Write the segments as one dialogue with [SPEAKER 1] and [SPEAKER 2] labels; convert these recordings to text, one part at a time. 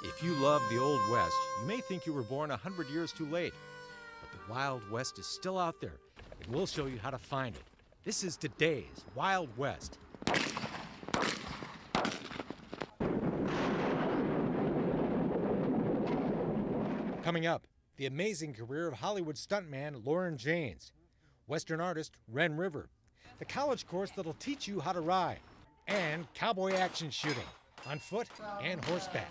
[SPEAKER 1] If you love the Old West, you may think you were born 100 years too late. But the Wild West is still out there, and we'll show you how to find it. This is today's Wild West. Coming up, the amazing career of Hollywood stuntman Lauren Janes, Western artist Ren River, the college course that'll teach you how to ride, and cowboy action shooting on foot and horseback.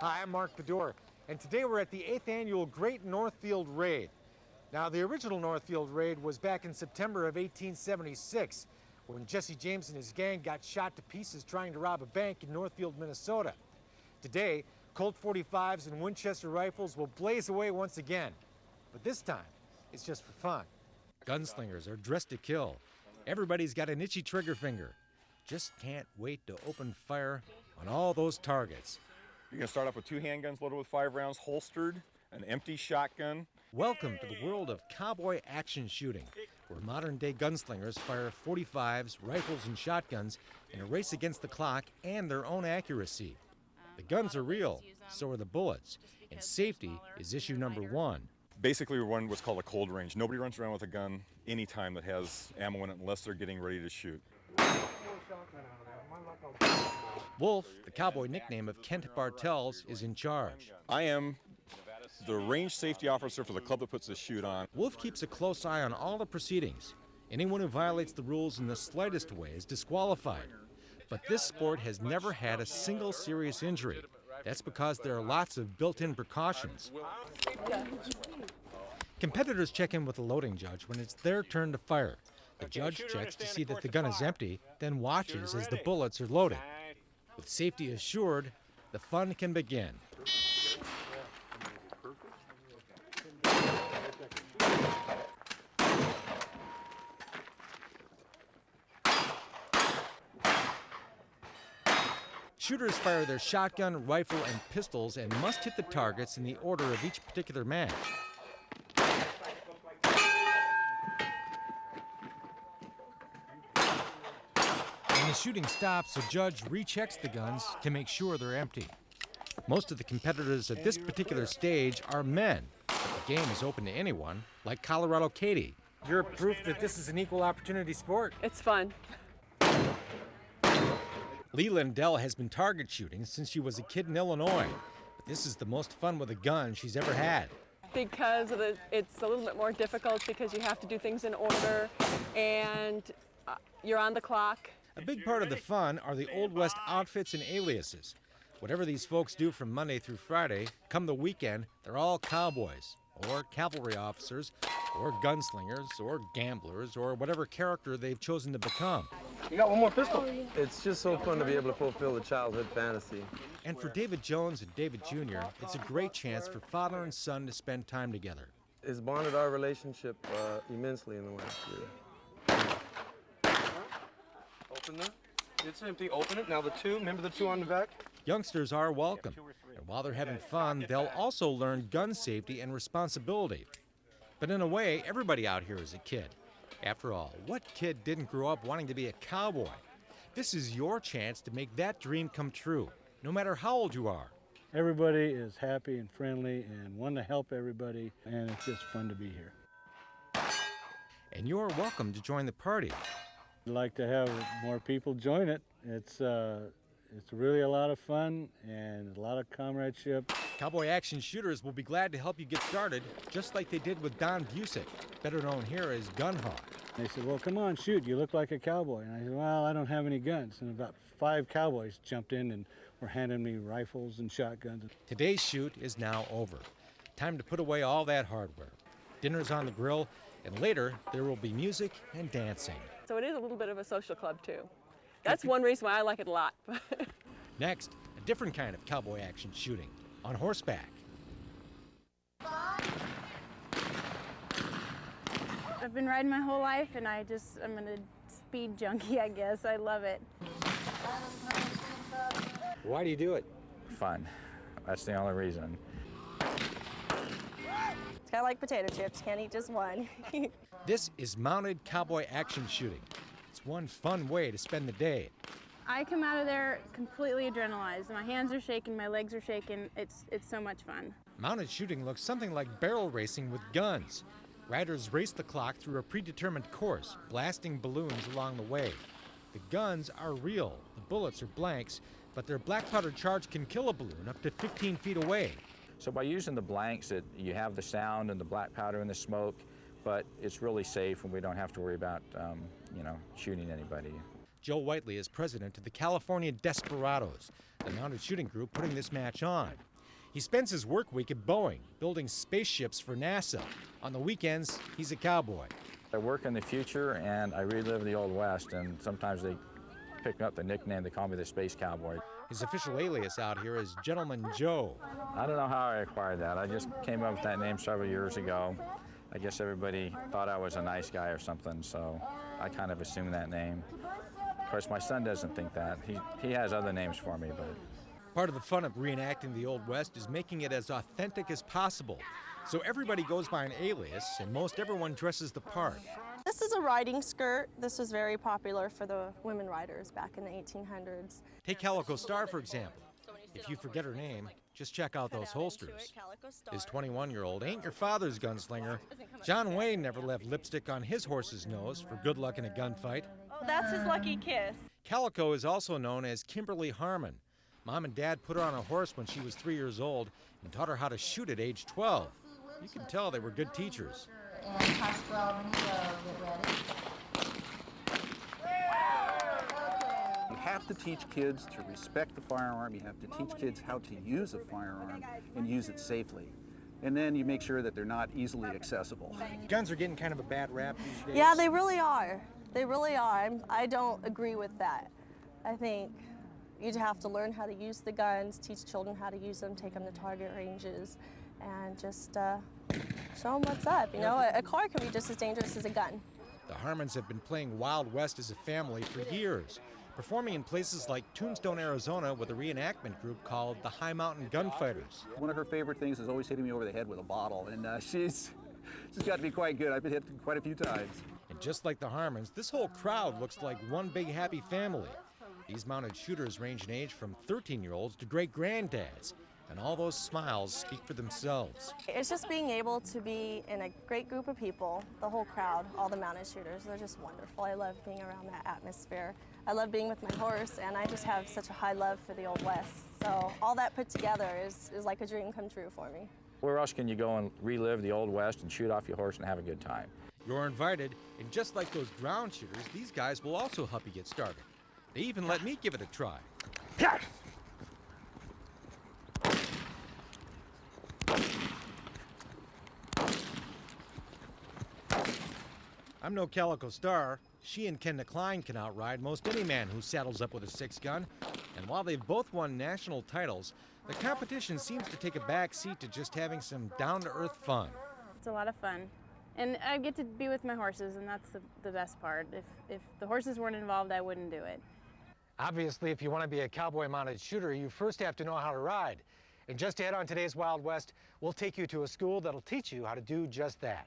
[SPEAKER 1] Hi, I'm Mark Bedore, and today we're at the 8th annual Great Northfield Raid. Now, the original Northfield Raid was back in September of 1876, when Jesse James and his gang got shot to pieces trying to rob a bank in Northfield, Minnesota. Today, Colt 45s and Winchester rifles will blaze away once again, but this time, it's just for fun. Gunslingers are dressed to kill. Everybody's got an itchy trigger finger. Just can't wait to open fire on all those targets.
[SPEAKER 2] You're going to start off with 2 handguns loaded with 5 rounds, holstered, an empty shotgun.
[SPEAKER 1] Welcome to the world of cowboy action shooting, where modern-day gunslingers fire 45s, rifles, and shotguns in a race against the clock and their own accuracy. The guns are real, so are the bullets, and safety is issue number 1.
[SPEAKER 2] Basically, we run what's called a cold range. Nobody runs around with a gun anytime that has ammo in it unless they're getting ready to shoot.
[SPEAKER 1] Wolf, the cowboy nickname of Kent Bartels, is in charge.
[SPEAKER 2] I am the range safety officer for the club that puts this shoot on.
[SPEAKER 1] Wolf keeps a close eye on all the proceedings. Anyone who violates the rules in the slightest way is disqualified. But this sport has never had a single serious injury. That's because there are lots of built-in precautions. Competitors check in with the loading judge when it's their turn to fire. The judge checks to see that the gun is empty, then watches as the bullets are loaded. With safety assured, the fun can begin. Shooters fire their shotgun, rifle, and pistols and must hit the targets in the order of each particular match. When the shooting stops, the judge rechecks the guns to make sure they're empty. Most of the competitors at this particular stage are men, but the game is open to anyone, like Colorado Katie. You're proof that this is an equal opportunity sport.
[SPEAKER 3] It's fun.
[SPEAKER 1] Lee Lindell has been target shooting since she was a kid in Illinois, but this is the most fun with a gun she's ever had.
[SPEAKER 3] Because it's a little bit more difficult because you have to do things in order and you're on the clock.
[SPEAKER 1] A big part of the fun are the Old West outfits and aliases. Whatever these folks do from Monday through Friday, come the weekend, they're all cowboys, or cavalry officers, or gunslingers, or gamblers, or whatever character they've chosen to become.
[SPEAKER 4] You got one more pistol. It's just so fun to be able to fulfill the childhood fantasy.
[SPEAKER 1] And for David Jones and David Jr., it's a great chance for father and son to spend time together.
[SPEAKER 4] It's bonded our relationship immensely in the last year. Open that. It's empty. Open it. Now the 2. Remember the 2 on the back?
[SPEAKER 1] Youngsters are welcome. And while they're having fun, they'll also learn gun safety and responsibility. But in a way, everybody out here is a kid. After all, what kid didn't grow up wanting to be a cowboy? This is your chance to make that dream come true, no matter how old you are.
[SPEAKER 5] Everybody is happy and friendly and want to help everybody, and it's just fun to be here.
[SPEAKER 1] And you're welcome to join the party.
[SPEAKER 5] I'd like to have more people join it. It's really a lot of fun and a lot of comradeship.
[SPEAKER 1] Cowboy action shooters will be glad to help you get started, just like they did with Don Busick, better known here as Gunhawk.
[SPEAKER 5] They said, well, come on, shoot, you look like a cowboy. And I said, well, I don't have any guns. And about 5 cowboys jumped in and were handing me rifles and shotguns.
[SPEAKER 1] Today's shoot is now over. Time to put away all that hardware. Dinner's on the grill, and later there will be music and dancing.
[SPEAKER 3] So it is a little bit of a social club too. That's one reason why I like it a lot.
[SPEAKER 1] Next, a different kind of cowboy action shooting, on horseback.
[SPEAKER 6] I've been riding my whole life, and I'm a speed junkie, I guess. I love it.
[SPEAKER 1] Why do you do it?
[SPEAKER 7] Fun. That's the only reason.
[SPEAKER 8] It's kind of like potato chips, can't eat just one.
[SPEAKER 1] This is mounted cowboy action shooting. It's it's one fun way to spend the day.
[SPEAKER 6] I come out of there completely adrenalized. My hands are shaking, my legs are shaking. It's so much fun.
[SPEAKER 1] Mounted shooting looks something like barrel racing with guns. Riders race the clock through a predetermined course, blasting balloons along the way. The guns are real. The bullets are blanks, but their black powder charge can kill a balloon up to 15 feet away.
[SPEAKER 7] So by using the blanks, you have the sound and the black powder and the smoke, but it's really safe and we don't have to worry about, shooting anybody.
[SPEAKER 1] Joe Whiteley is president of the California Desperados, the mounted shooting group putting this match on. He spends his work week at Boeing, building spaceships for NASA. On the weekends, he's a cowboy.
[SPEAKER 7] I work in the future and I relive the Old West, and sometimes they pick up the nickname, they call me the Space Cowboy.
[SPEAKER 1] His official alias out here is Gentleman Joe.
[SPEAKER 7] I don't know how I acquired that. I just came up with that name several years ago. I guess everybody thought I was a nice guy or something, so I kind of assumed that name. Of course, my son doesn't think that. He has other names for me, but...
[SPEAKER 1] Part of the fun of reenacting the Old West is making it as authentic as possible. So everybody goes by an alias, and most everyone dresses the part.
[SPEAKER 8] This is a riding skirt. This was very popular for the women riders back in the 1800s.
[SPEAKER 1] Take Calico Star, for example. If you forget her name, just check out those holsters. His 21-year-old ain't your father's gunslinger. John Wayne never left lipstick on his horse's nose for good luck in a gunfight.
[SPEAKER 8] Oh, that's his lucky kiss.
[SPEAKER 1] Calico is also known as Kimberly Harmon. Mom and Dad put her on a horse when she was 3 years old and taught her how to shoot at age 12. You can tell they were good teachers.
[SPEAKER 9] And touch 12 when you go, get ready.
[SPEAKER 10] You have to teach kids to respect the firearm. You have to teach kids how to use a firearm and use it safely. And then you make sure that they're not easily accessible.
[SPEAKER 1] Guns are getting kind of a bad rap these days.
[SPEAKER 8] Yeah, they really are. They really are. I don't agree with that. I think you have to learn how to use the guns, teach children how to use them, take them to target ranges, and just show them what's up. You know, a car can be just as dangerous as a gun.
[SPEAKER 1] The Harmons have been playing Wild West as a family for years, performing in places like Tombstone, Arizona with a reenactment group called the High Mountain Gunfighters.
[SPEAKER 10] One of her favorite things is always hitting me over the head with a bottle, and she's got to be quite good. I've been hit quite a few times.
[SPEAKER 1] And just like the Harmons, this whole crowd looks like one big happy family. These mounted shooters range in age from 13-year-olds to great-granddads, and all those smiles speak for themselves.
[SPEAKER 8] It's just being able to be in a great group of people, the whole crowd, all the mounted shooters. They're just wonderful. I love being around that atmosphere. I love being with my horse, and I just have such a high love for the Old West. So all that put together is like a dream come true for me.
[SPEAKER 7] Where else can you go and relive the Old West and shoot off your horse and have a good time?
[SPEAKER 1] You're invited, and just like those ground shooters, these guys will also help you get started. They even let me give it a try. I'm no Calico Star. She and Ken Klein can outride most any man who saddles up with a 6-gun. And while they've both won national titles, the competition seems to take a back seat to just having some down-to-earth fun.
[SPEAKER 6] It's a lot of fun. And I get to be with my horses, and that's the best part. If the horses weren't involved, I wouldn't do it.
[SPEAKER 1] Obviously, if you want to be a cowboy-mounted shooter, you first have to know how to ride. And just ahead on today's Wild West, we'll take you to a school that'll teach you how to do just that.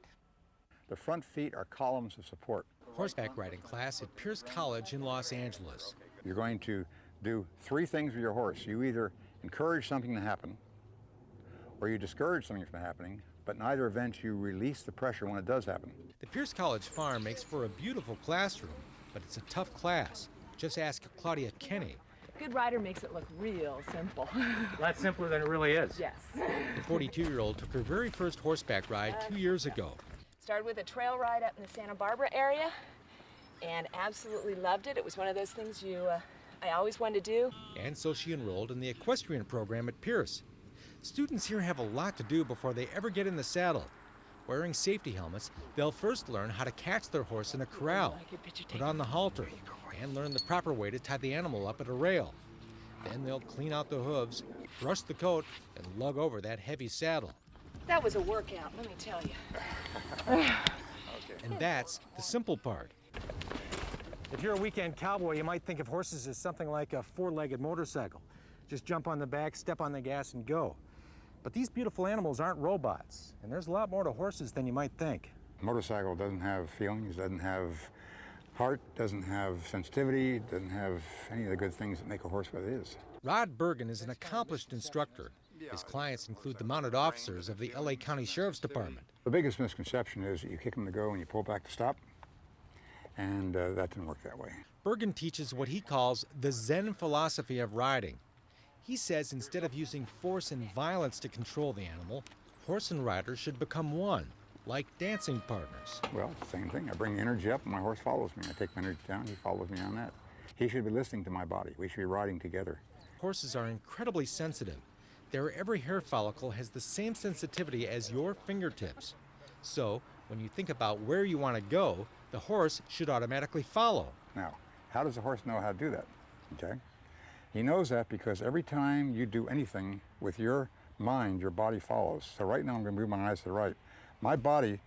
[SPEAKER 11] The front feet are columns of support.
[SPEAKER 1] Horseback riding class at Pierce College in Los Angeles.
[SPEAKER 11] You're going to do 3 things with your horse. You either encourage something to happen, or you discourage something from happening, but in either event, you release the pressure when it does happen.
[SPEAKER 1] The Pierce College farm makes for a beautiful classroom, but it's a tough class. Just ask Claudia Kenny.
[SPEAKER 12] Good rider makes it look real simple.
[SPEAKER 1] A lot simpler than it really is.
[SPEAKER 12] Yes.
[SPEAKER 1] The 42-year-old took her very first horseback ride 2 years ago.
[SPEAKER 12] Started with a trail ride up in the Santa Barbara area and absolutely loved it. It was one of those things I always wanted to do.
[SPEAKER 1] And so she enrolled in the equestrian program at Pierce. Students here have a lot to do before they ever get in the saddle. Wearing safety helmets, they'll first learn how to catch their horse in a corral, put on the halter, and learn the proper way to tie the animal up at a rail. Then they'll clean out the hooves, brush the coat, and lug over that heavy saddle.
[SPEAKER 12] That was a workout, let me tell you.
[SPEAKER 1] And that's the simple part. If you're a weekend cowboy, you might think of horses as something like a 4-legged motorcycle. Just jump on the back, step on the gas, and go. But these beautiful animals aren't robots, and there's a lot more to horses than you might think.
[SPEAKER 11] A motorcycle doesn't have feelings, doesn't have Heart, doesn't have sensitivity, doesn't have any of the good things that make a horse what it is.
[SPEAKER 1] Rod Bergen is an accomplished instructor. His clients include the mounted officers of the LA County Sheriff's Department.
[SPEAKER 11] The biggest misconception is that you kick them to go and you pull back to stop, and that didn't work that way.
[SPEAKER 1] Bergen teaches what he calls the Zen philosophy of riding. He says instead of using force and violence to control the animal, horse and rider should become one, like dancing partners.
[SPEAKER 11] Well, same thing. I bring the energy up and my horse follows me. I take my energy down, he follows me on that. He should be listening to my body. We should be riding together.
[SPEAKER 1] Horses are incredibly sensitive. Their every hair follicle has the same sensitivity as your fingertips. So, when you think about where you want to go, the horse should automatically follow.
[SPEAKER 11] Now, how does a horse know how to do that? Okay? He knows that because every time you do anything with your mind, your body follows. So right now I'm going to move my eyes to the right. My body,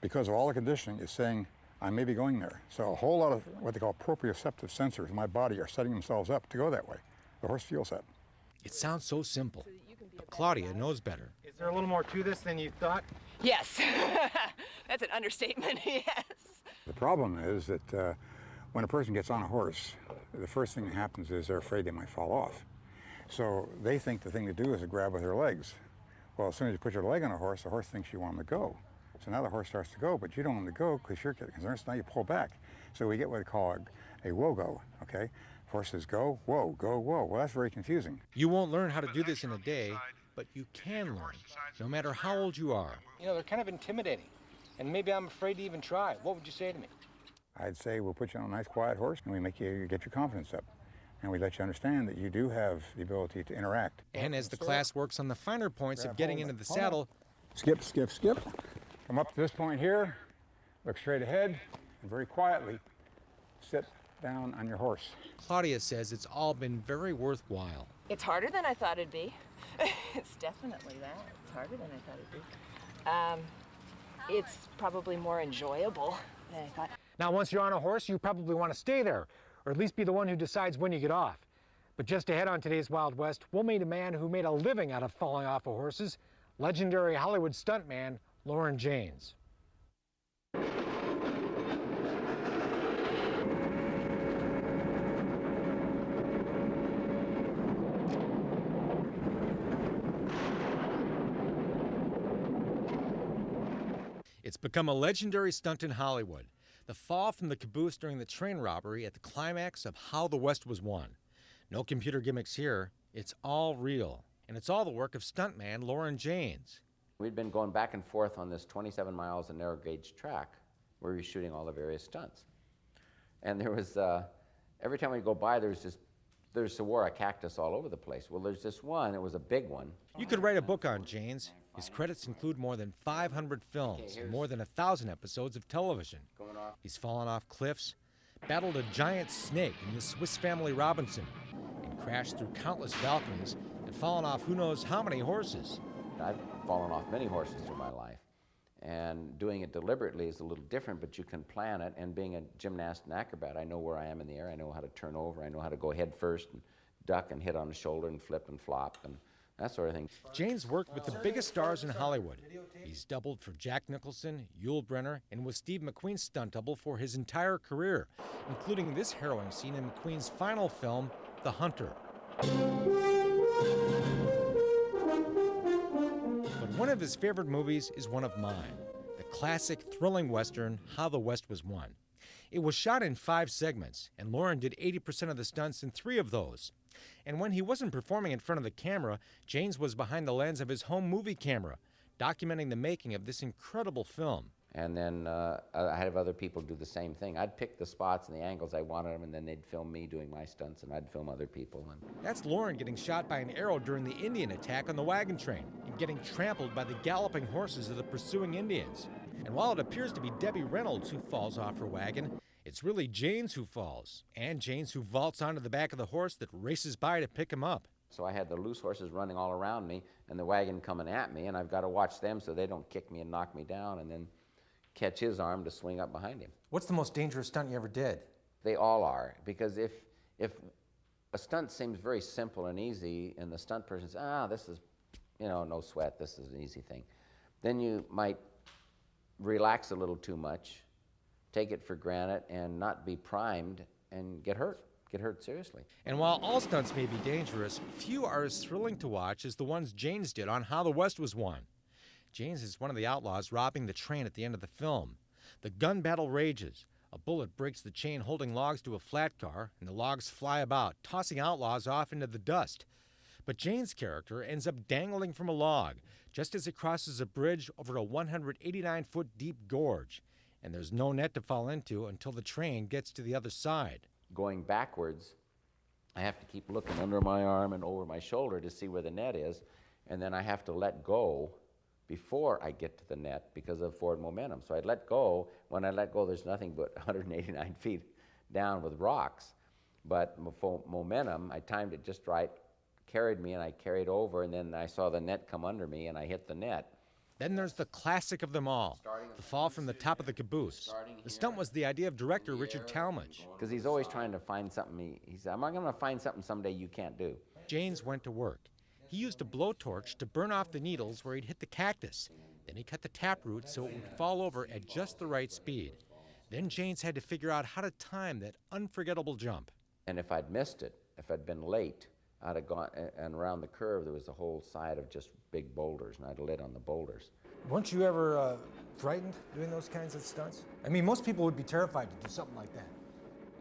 [SPEAKER 11] because of all the conditioning, is saying I may be going there. So a whole lot of what they call proprioceptive sensors in my body are setting themselves up to go that way. The horse feels that.
[SPEAKER 1] It sounds so simple, but Claudia knows better.
[SPEAKER 4] Is there a little more to this than you thought?
[SPEAKER 12] Yes. That's an understatement, yes.
[SPEAKER 11] The problem is that when a person gets on a horse, the first thing that happens is they're afraid they might fall off. So they think the thing to do is to grab with their legs. Well, as soon as you put your leg on a horse, the horse thinks you want him to go. So now the horse starts to go, but you don't want him to go because you're getting concerned, so now you pull back. So we get what we call a whoa-go, okay? Horses go, whoa, go, whoa. Well, that's very confusing.
[SPEAKER 1] You won't learn how to do this in a day, but you can learn, no matter how old you are.
[SPEAKER 4] You know, they're kind of intimidating, and maybe I'm afraid to even try. What would you say to me?
[SPEAKER 11] I'd say we'll put you on a nice, quiet horse, and we make you get your confidence up. And we let you understand that you do have the ability to interact.
[SPEAKER 1] And as the class works on the finer points of getting into the saddle,
[SPEAKER 11] skip, skip, skip. Come up to this point here, look straight ahead, and very quietly sit down on your horse.
[SPEAKER 1] Claudia says it's all been very worthwhile.
[SPEAKER 12] It's harder than I thought it'd be. It's definitely that. It's harder than I thought it'd be. It's probably more enjoyable than I thought.
[SPEAKER 1] Now, once you're on a horse, you probably want to stay there, or at least be the one who decides when you get off. But just ahead on today's Wild West, we'll meet a man who made a living out of falling off of horses, legendary Hollywood stuntman Lauren Janes. It's become a legendary stunt in Hollywood, the fall from the caboose during the train robbery at the climax of How the West Was Won. No computer gimmicks here, it's all real, and it's all the work of stuntman Lauren Janes.
[SPEAKER 13] We'd been going back and forth on this 27 miles of narrow gauge track where we were shooting all the various stunts. And there was, every time we go by, there's saguaro cactus all over the place. Well, there's this one, it was a big one.
[SPEAKER 1] You could write a book on Janes. His credits include more than 500 films and more than 1,000 episodes of television. He's fallen off cliffs, battled a giant snake in the Swiss Family Robinson, and crashed through countless balconies and fallen off who knows how many horses.
[SPEAKER 13] I've fallen off many horses through my life, and doing it deliberately is a little different, but you can plan it, and being a gymnast and acrobat, I know where I am in the air, I know how to turn over, I know how to go head first and duck and hit on the shoulder and flip and flop and that sort of thing.
[SPEAKER 1] Janes worked with the biggest stars in Hollywood. He's doubled for Jack Nicholson, Yul Brynner, and was Steve McQueen's stunt double for his entire career, including this harrowing scene in McQueen's final film, The Hunter. But one of his favorite movies is one of mine, the classic thrilling Western, How the West Was Won. It was shot in 5 segments, and Lauren did 80% of the stunts in 3 of those. And when he wasn't performing in front of the camera, Janes was behind the lens of his home movie camera, documenting the making of this incredible film.
[SPEAKER 13] And then I'd have other people do the same thing. I'd pick the spots and the angles I wanted them, and then they'd film me doing my stunts, and I'd film other people. And
[SPEAKER 1] that's Lauren getting shot by an arrow during the Indian attack on the wagon train and getting trampled by the galloping horses of the pursuing Indians. And while it appears to be Debbie Reynolds who falls off her wagon, it's really Janes who falls, and Janes who vaults onto the back of the horse that races by to pick him up.
[SPEAKER 13] So I had the loose horses running all around me and the wagon coming at me, and I've got to watch them so they don't kick me and knock me down and then catch his arm to swing up behind him.
[SPEAKER 1] What's the most dangerous stunt you ever did?
[SPEAKER 13] They all are, because if a stunt seems very simple and easy and the stunt person says, this is, no sweat, this is an easy thing, then you might relax a little too much take it for granted and not be primed and get hurt seriously.
[SPEAKER 1] And while all stunts may be dangerous, few are as thrilling to watch as the ones Janes did on How the West Was Won. Janes is one of the outlaws robbing the train at the end of the film. The gun battle rages. A bullet breaks the chain holding logs to a flat car, and the logs fly about, tossing outlaws off into the dust. But Jane's character ends up dangling from a log just as it crosses a bridge over a 189-foot deep gorge. And there's no net to fall into until the train gets to the other side.
[SPEAKER 13] Going backwards, I have to keep looking under my arm and over my shoulder to see where the net is, and then I have to let go before I get to the net because of forward momentum. So I'd let go. When I let go, there's nothing but 189 feet down with rocks. But momentum, I timed it just right, carried me, and I carried over, and then I saw the net come under me, and I hit the net.
[SPEAKER 1] Then there's the classic of them all, the fall from the top of the caboose. The stunt was the idea of director Richard Talmadge.
[SPEAKER 13] Because he's always trying to find something. He said, I'm going to find something someday you can't do.
[SPEAKER 1] Janes went to work. He used a blowtorch to burn off the needles where he'd hit the cactus. Then he cut the taproot so it would fall over at just the right speed. Then Janes had to figure out how to time that unforgettable jump.
[SPEAKER 13] And if I'd missed it, if I'd been late, I'd have gone, and around the curve there was a whole side of just big boulders, and I'd have lit on the boulders.
[SPEAKER 1] Weren't you ever frightened doing those kinds of stunts? I mean, most people would be terrified to do something like that.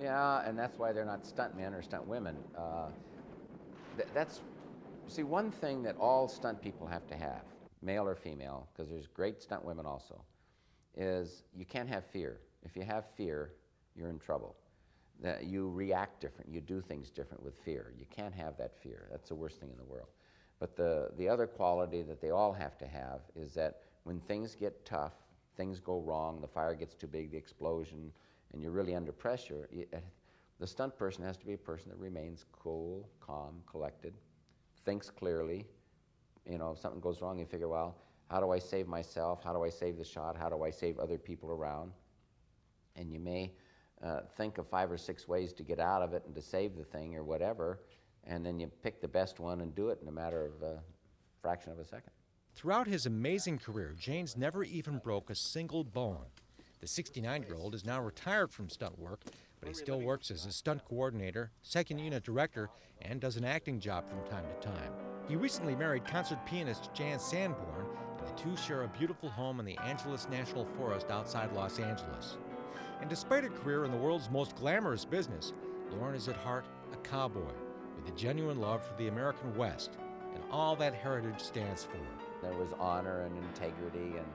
[SPEAKER 13] Yeah, and that's why they're not stuntmen or stunt women. See, one thing that all stunt people have to have, male or female, because there's great stunt women also, is you can't have fear. If you have fear, you're in trouble. That you react different, you do things different with fear. You can't have that fear. That's the worst thing in the world. But the other quality that they all have to have is that when things get tough, things go wrong, the fire gets too big, the explosion, and you're really under pressure, the stunt person has to be a person that remains cool, calm, collected, thinks clearly. You know, if something goes wrong, you figure, well, how do I save myself? How do I save the shot? How do I save other people around? And you may think of 5 or 6 ways to get out of it and to save the thing or whatever, and then you pick the best one and do it in a matter of a fraction of a second.
[SPEAKER 1] Throughout his amazing career, Janes never even broke a single bone. The 69-year-old is now retired from stunt work, but he still works as a stunt coordinator, second unit director, and does an acting job from time to time. He recently married concert pianist Jan Sanborn, and the two share a beautiful home in the Angeles National Forest outside Los Angeles. And despite a career in the world's most glamorous business, Loren is at heart a cowboy with a genuine love for the American West and all that heritage stands for.
[SPEAKER 13] There was honor and integrity, and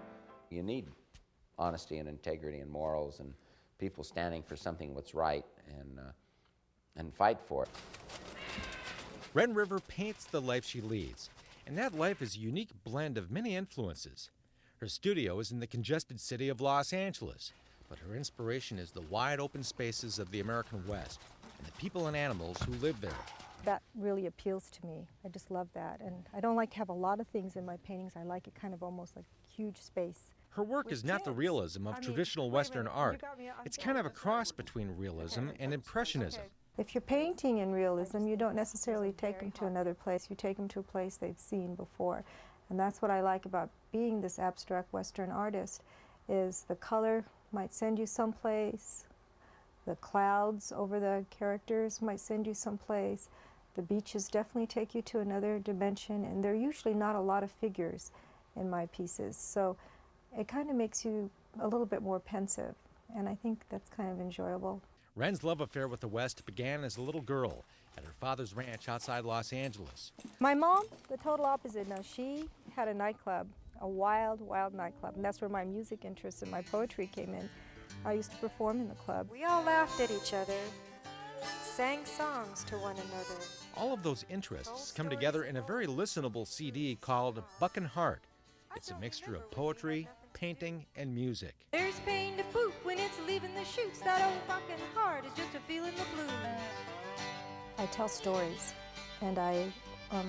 [SPEAKER 13] you need honesty and integrity and morals and people standing for something what's right and fight for it.
[SPEAKER 1] Ren River paints the life she leads, and that life is a unique blend of many influences. Her studio is in the congested city of Los Angeles, but her inspiration is the wide open spaces of the American West and the people and animals who live there.
[SPEAKER 14] That really appeals to me. I just love that. And I don't like to have a lot of things in my paintings. I like it kind of almost like huge space.
[SPEAKER 1] Her work is not the realism of traditional Western art. It's kind of a cross between realism and Impressionism.
[SPEAKER 14] If you're painting in realism, you don't necessarily take them to another place. You take them to a place they've seen before. And that's what I like about being this abstract Western artist, is the color might send you someplace, the clouds over the characters might send you someplace, the beaches definitely take you to another dimension, and there are usually not a lot of figures in my pieces, so it kind of makes you a little bit more pensive, and I think that's kind of enjoyable.
[SPEAKER 1] Ren's love affair with the West began as a little girl at her father's ranch outside Los Angeles.
[SPEAKER 14] My mom, the total opposite. Now, she had a nightclub, a wild, wild nightclub, and that's where my music interest and my poetry came in. I used to perform in the club.
[SPEAKER 15] We all laughed at each other, sang songs to one another.
[SPEAKER 1] All of those interests come together in a very listenable CD called Buckin' Heart. It's a mixture of poetry, painting, and music.
[SPEAKER 15] There's pain to poop when it's leaving the chutes. That old bucking heart is just a feeling the blues.
[SPEAKER 14] I tell stories, and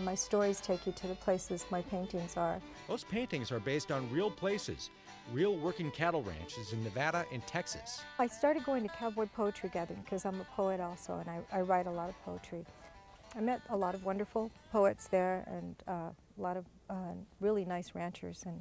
[SPEAKER 14] my stories take you to the places my paintings are.
[SPEAKER 1] Those paintings are based on real places, real working cattle ranches in Nevada and Texas.
[SPEAKER 14] I started going to cowboy poetry gathering because I'm a poet also, and I write a lot of poetry. I met a lot of wonderful poets there, and a lot of really nice ranchers and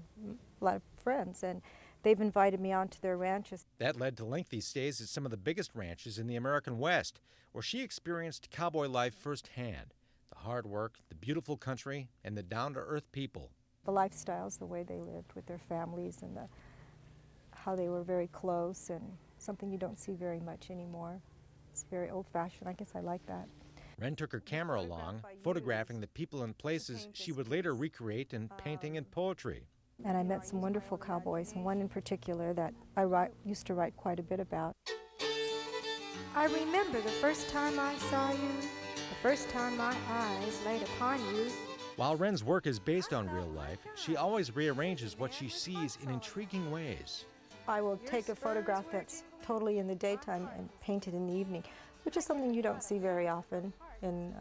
[SPEAKER 14] a lot of friends. And they've invited me onto their ranches.
[SPEAKER 1] That led to lengthy stays at some of the biggest ranches in the American West, where she experienced cowboy life firsthand. The hard work, the beautiful country, and the down-to-earth people.
[SPEAKER 14] The lifestyles, the way they lived with their families, and how they were very close, and something you don't see very much anymore. It's very old-fashioned. I guess I like that.
[SPEAKER 1] Wren took her camera along, photographing the people and places she would later recreate in painting and poetry.
[SPEAKER 14] And I met some wonderful cowboys, and one in particular that I used to write quite a bit about.
[SPEAKER 15] I remember the first time I saw you, the first time my eyes laid upon you.
[SPEAKER 1] While Wren's work is based on real life, she always rearranges what she sees in intriguing ways.
[SPEAKER 14] I will take a photograph that's totally in the daytime and paint it in the evening, which is something you don't see very often in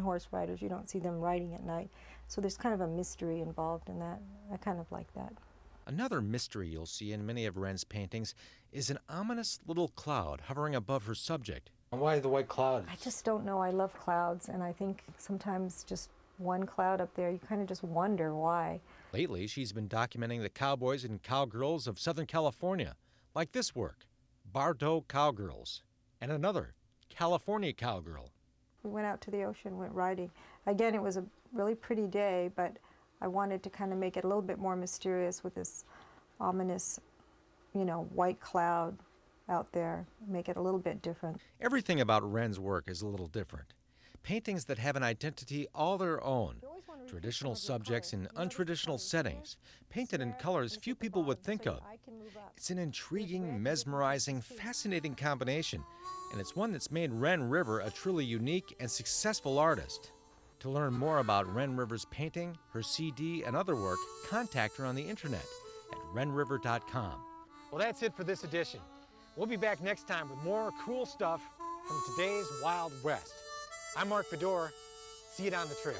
[SPEAKER 14] horse riders. You don't see them riding at night. So there's kind of a mystery involved in that. I kind of like that.
[SPEAKER 1] Another mystery you'll see in many of Wren's paintings is an ominous little cloud hovering above her subject.
[SPEAKER 5] Why the white cloud?
[SPEAKER 14] I just don't know. I love clouds, and I think sometimes just one cloud up there, you kind of just wonder why.
[SPEAKER 1] Lately, she's been documenting the cowboys and cowgirls of Southern California, like this work, Bartow Cowgirls, and another, California Cowgirl.
[SPEAKER 14] We went out to the ocean, went riding. Again, it was a really pretty day, but I wanted to kind of make it a little bit more mysterious with this ominous, white cloud out there, make it a little bit different.
[SPEAKER 1] Everything about Wren's work is a little different. Paintings that have an identity all their own, traditional subjects in untraditional settings, painted in colors few people would think of. It's an intriguing, mesmerizing, fascinating combination, and it's one that's made Wren River a truly unique and successful artist. To learn more about Wren River's painting, her CD, and other work, contact her on the internet at wrenriver.com. Well, that's it for this edition. We'll be back next time with more cool stuff from today's Wild West. I'm Mark Fedor. See you down the trail.